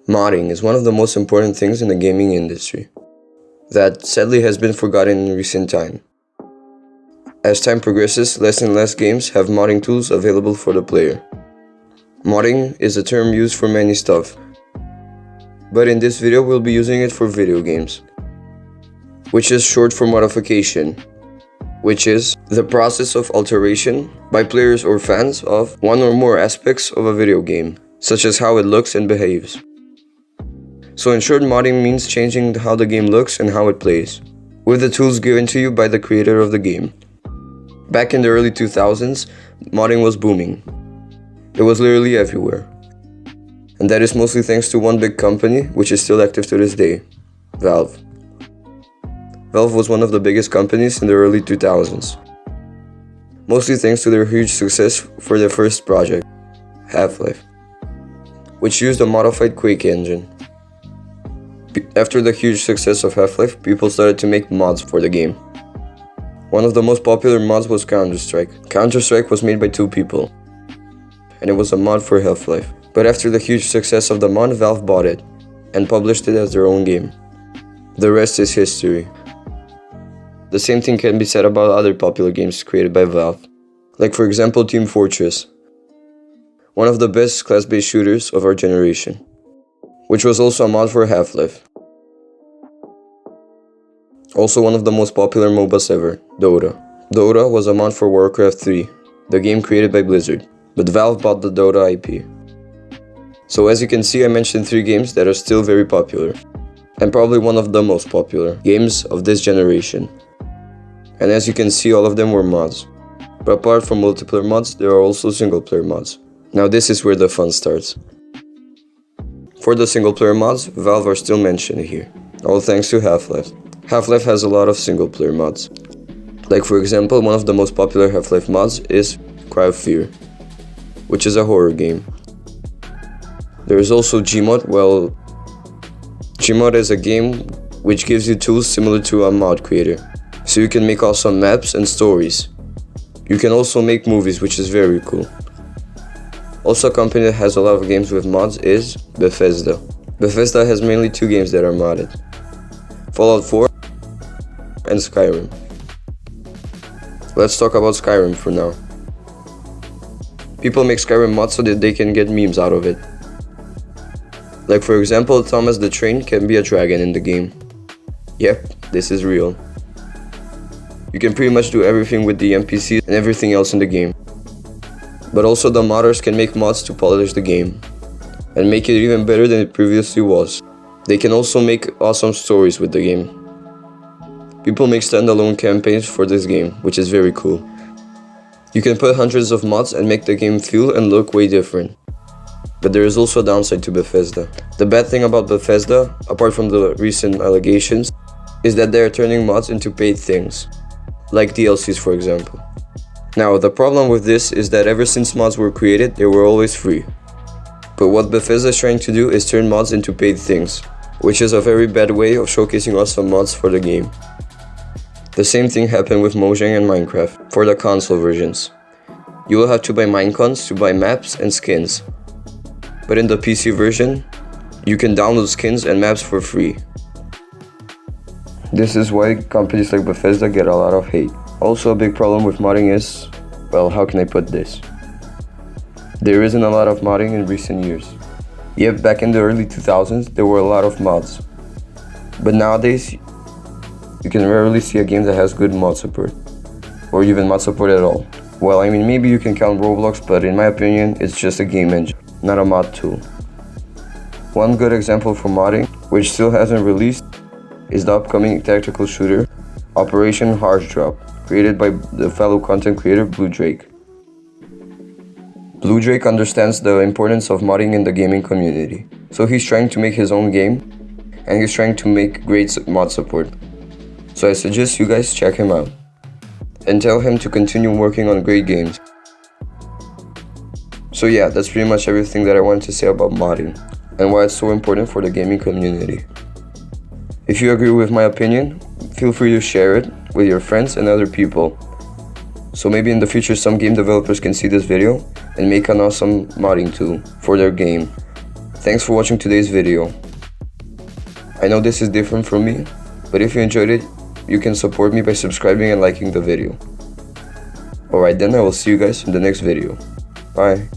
Modding is one of the most important things in the gaming industry that sadly has been forgotten in recent time. As time progresses, less and less games have modding tools available for the player. Modding is a term used for many stuff, but in this video we'll be using it for video games, which is short for modification, which is the process of alteration by players or fans of one or more aspects of a video game, such as how it looks and behaves. So in short, modding means changing how the game looks and how it plays, with the tools given to you by the creator of the game. Back in the early 2000s, modding was booming. It was literally everywhere. And that is mostly thanks to one big company, which is still active to this day, Valve. Valve was one of the biggest companies in the early 2000s, mostly thanks to their huge success for their first project, Half-Life, which used a modified Quake engine. After the huge success of Half-Life, people started to make mods for the game. One of the most popular mods was Counter-Strike. Counter-Strike was made by two people, and it was a mod for Half-Life. But after the huge success of the mod, Valve bought it and published it as their own game. The rest is history. The same thing can be said about other popular games created by Valve, like for example Team Fortress, one of the best class-based shooters of our generation, which was also a mod for Half-Life. Also one of the most popular MOBAs ever, Dota. Dota was a mod for Warcraft 3, the game created by Blizzard, but Valve bought the Dota IP. So as you can see, I mentioned 3 games that are still very popular, and probably one of the most popular games of this generation. And as you can see, all of them were mods. But apart from multiplayer mods, there are also single-player mods. Now this is where the fun starts. For the single-player mods, Valve are still mentioned here, all thanks to Half-Life. Half-Life has a lot of single-player mods. Like for example, one of the most popular Half-Life mods is Cry of Fear, which is a horror game. There is also Gmod. Well, Gmod is a game which gives you tools similar to a mod creator, so you can make awesome maps and stories. You can also make movies, which is very cool. Also, a company that has a lot of games with mods is Bethesda. Bethesda has mainly 2 games that are modded: Fallout 4 and Skyrim. Let's talk about Skyrim for now. People make Skyrim mods so that they can get memes out of it. Like for example, Thomas the Train can be a dragon in the game. Yep, this is real. You can pretty much do everything with the NPCs and everything else in the game. But also the modders can make mods to polish the game and make it even better than it previously was. They can also make awesome stories with the game. People make standalone campaigns for this game, which is very cool. You can put hundreds of mods and make the game feel and look way different. But there is also a downside to Bethesda. The bad thing about Bethesda, apart from the recent allegations, is that they are turning mods into paid things, like DLCs for example. Now, the problem with this is that ever since mods were created, they were always free. But what Bethesda is trying to do is turn mods into paid things, which is a very bad way of showcasing awesome mods for the game. The same thing happened with Mojang and Minecraft for the console versions. You will have to buy Minecons to buy maps and skins. But in the PC version, you can download skins and maps for free. This is why companies like Bethesda get a lot of hate. Also, a big problem with modding is, well, how can I put this? There isn't a lot of modding in recent years. Yep, back in the early 2000s, there were a lot of mods. But nowadays, you can rarely see a game that has good mod support, or even mod support at all. Well, I mean, maybe you can count Roblox, but in my opinion, it's just a game engine, not a mod tool. One good example for modding, which still hasn't released, is the upcoming tactical shooter, Operation Harsh Drop, created by the fellow content creator Blue Drake. Blue Drake understands the importance of modding in the gaming community, so he's trying to make his own game, and he's trying to make great mod support. So I suggest you guys check him out, and tell him to continue working on great games. So yeah, that's pretty much everything that I wanted to say about modding, and why it's so important for the gaming community. If you agree with my opinion, feel free to share it with your friends and other people. So maybe in the future some game developers can see this video and make an awesome modding tool for their game. Thanks for watching today's video. I know this is different from me, but if you enjoyed it, you can support me by subscribing and liking the video. Alright then, I will see you guys in the next video. Bye.